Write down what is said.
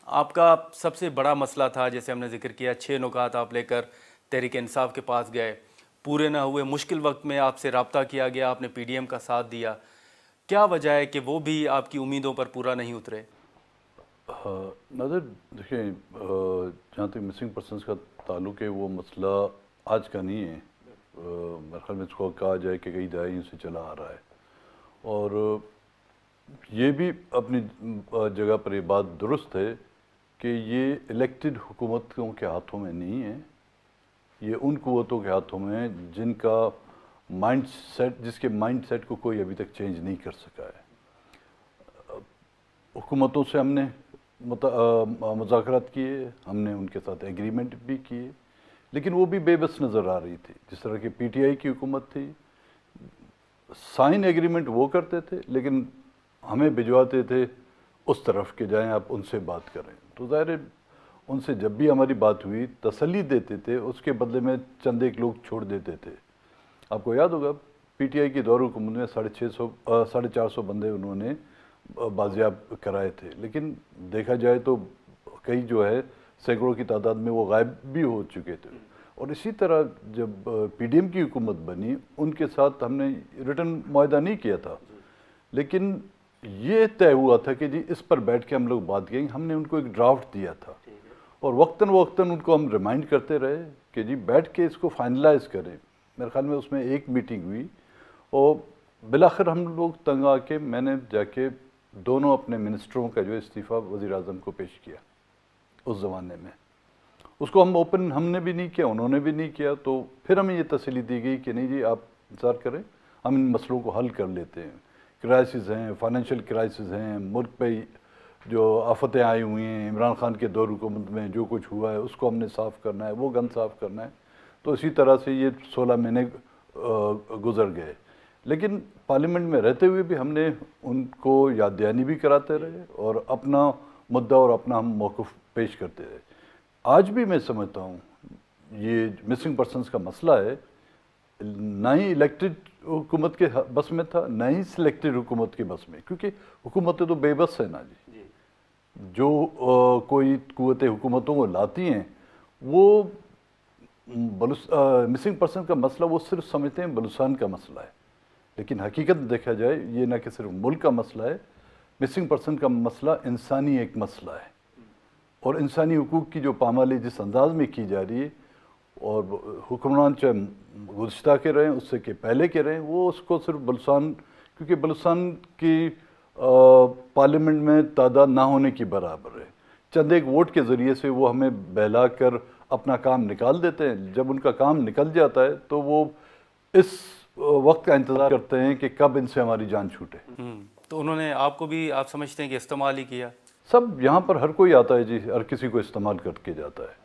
آپ کا سب سے بڑا مسئلہ تھا، جیسے ہم نے ذکر کیا، 6 نکات آپ لے کر تحریک انصاف کے پاس گئے، پورے نہ ہوئے، مشکل وقت میں آپ سے رابطہ کیا گیا، آپ نے پی ڈی ایم کا ساتھ دیا. کیا وجہ ہے کہ وہ بھی آپ کی امیدوں پر پورا نہیں اترے؟ نظر دیکھیں، جہاں تک مسنگ پرسنس کا تعلق ہے، وہ مسئلہ آج کا نہیں ہے. میرے خیال میں اس کو کہا جائے کہ کئی دہائیوں سے چلا آ رہا ہے، اور یہ بھی اپنی جگہ پر یہ بات درست ہے کہ یہ الیکٹڈ حکومتوں کے ہاتھوں میں نہیں ہے. یہ ان قوتوں کے ہاتھوں میں ہے جن کا مائنڈ سیٹ، جس کے مائنڈ سیٹ کو کوئی ابھی تک چینج نہیں کر سکا ہے. حکومتوں سے ہم نے مذاکرات کیے، ہم نے ان کے ساتھ ایگریمنٹ بھی کیے، لیکن وہ بھی بے بس نظر آ رہی تھی. جس طرح کی پی ٹی آئی کی حکومت تھی، سائن ایگریمنٹ وہ کرتے تھے لیکن ہمیں بھجواتے تھے اس طرف کہ جائیں آپ ان سے بات کریں. تو ظاہر ہے ان سے جب بھی ہماری بات ہوئی تسلی دیتے تھے، اس کے بدلے میں چند ایک لوگ چھوڑ دیتے تھے. آپ کو یاد ہوگا پی ٹی آئی کی دور حکومت میں 450 بندے انہوں نے بازیاب کرائے تھے، لیکن دیکھا جائے تو کئی جو ہے سینکڑوں کی تعداد میں وہ غائب بھی ہو چکے تھے. اور اسی طرح جب پی ڈی ایم کی حکومت بنی، ان کے ساتھ ہم نے ریٹن معاہدہ نہیں کیا تھا، لیکن یہ طے ہوا تھا کہ جی اس پر بیٹھ کے ہم لوگ بات کریں گے. ہم نے ان کو ایک ڈرافٹ دیا تھا، اور وقتاً وقتاً ان کو ہم ریمائنڈ کرتے رہے کہ جی بیٹھ کے اس کو فائنلائز کریں. میرے خیال میں اس میں ایک میٹنگ ہوئی، اور بالآخر ہم لوگ تنگ آ کے میں نے جا کے دونوں اپنے منسٹروں کا جو استعفیٰ وزیر اعظم کو پیش کیا اس زمانے میں. اس کو ہم اوپن ہم نے بھی نہیں کیا، انہوں نے بھی نہیں کیا. تو پھر ہمیں یہ تسلی دی گئی کہ نہیں جی آپ انتظار کریں، ہم ان مسئلوں کو حل کر لیتے ہیں. کرائسس ہیں، فائنینشیل کرائسس ہیں، ملک پہ جو آفتیں آئی ہوئی ہیں، عمران خان کے دور حکومت میں جو کچھ ہوا ہے اس کو ہم نے صاف کرنا ہے، وہ گند صاف کرنا ہے. تو اسی طرح سے یہ 16 مہینے گزر گئے، لیکن پارلیمنٹ میں رہتے ہوئے بھی ہم نے ان کو یاد دہانی بھی کراتے رہے اور اپنا مدعا اور اپنا ہم موقف پیش کرتے رہے. آج بھی میں سمجھتا ہوں یہ مسنگ پرسنس کا مسئلہ ہے، نہ ہی الیکٹڈ حکومت کے بس میں تھا، نہ ہی سلیکٹڈ حکومت کے بس میں، کیونکہ حکومتیں تو بے بس ہیں نا جی. جو کوئی قوتیں حکومتوں کو لاتی ہیں، وہ مسنگ پرسن کا مسئلہ وہ صرف سمجھتے ہیں بلوچستان کا مسئلہ ہے، لیکن حقیقت دیکھا جائے یہ نہ کہ صرف ملک کا مسئلہ ہے. مسنگ پرسن کا مسئلہ انسانی ایک مسئلہ ہے، اور انسانی حقوق کی جو پامالی جس انداز میں کی جا رہی ہے، اور حکمران چاہے گزشتہ کے رہیں، اس سے کہ پہلے کے رہیں، وہ اس کو صرف بلوچستان، کیونکہ بلوچستان کی پارلیمنٹ میں تعداد نہ ہونے کی برابر ہے، چند ایک ووٹ کے ذریعے سے وہ ہمیں بہلا کر اپنا کام نکال دیتے ہیں. جب ان کا کام نکل جاتا ہے تو وہ اس وقت کا انتظار کرتے ہیں کہ کب ان سے ہماری جان چھوٹے. تو انہوں نے آپ کو بھی، آپ سمجھتے ہیں کہ استعمال ہی کیا؟ سب یہاں پر ہر کوئی آتا ہے جی، ہر کسی کو استعمال کر کے جاتا ہے.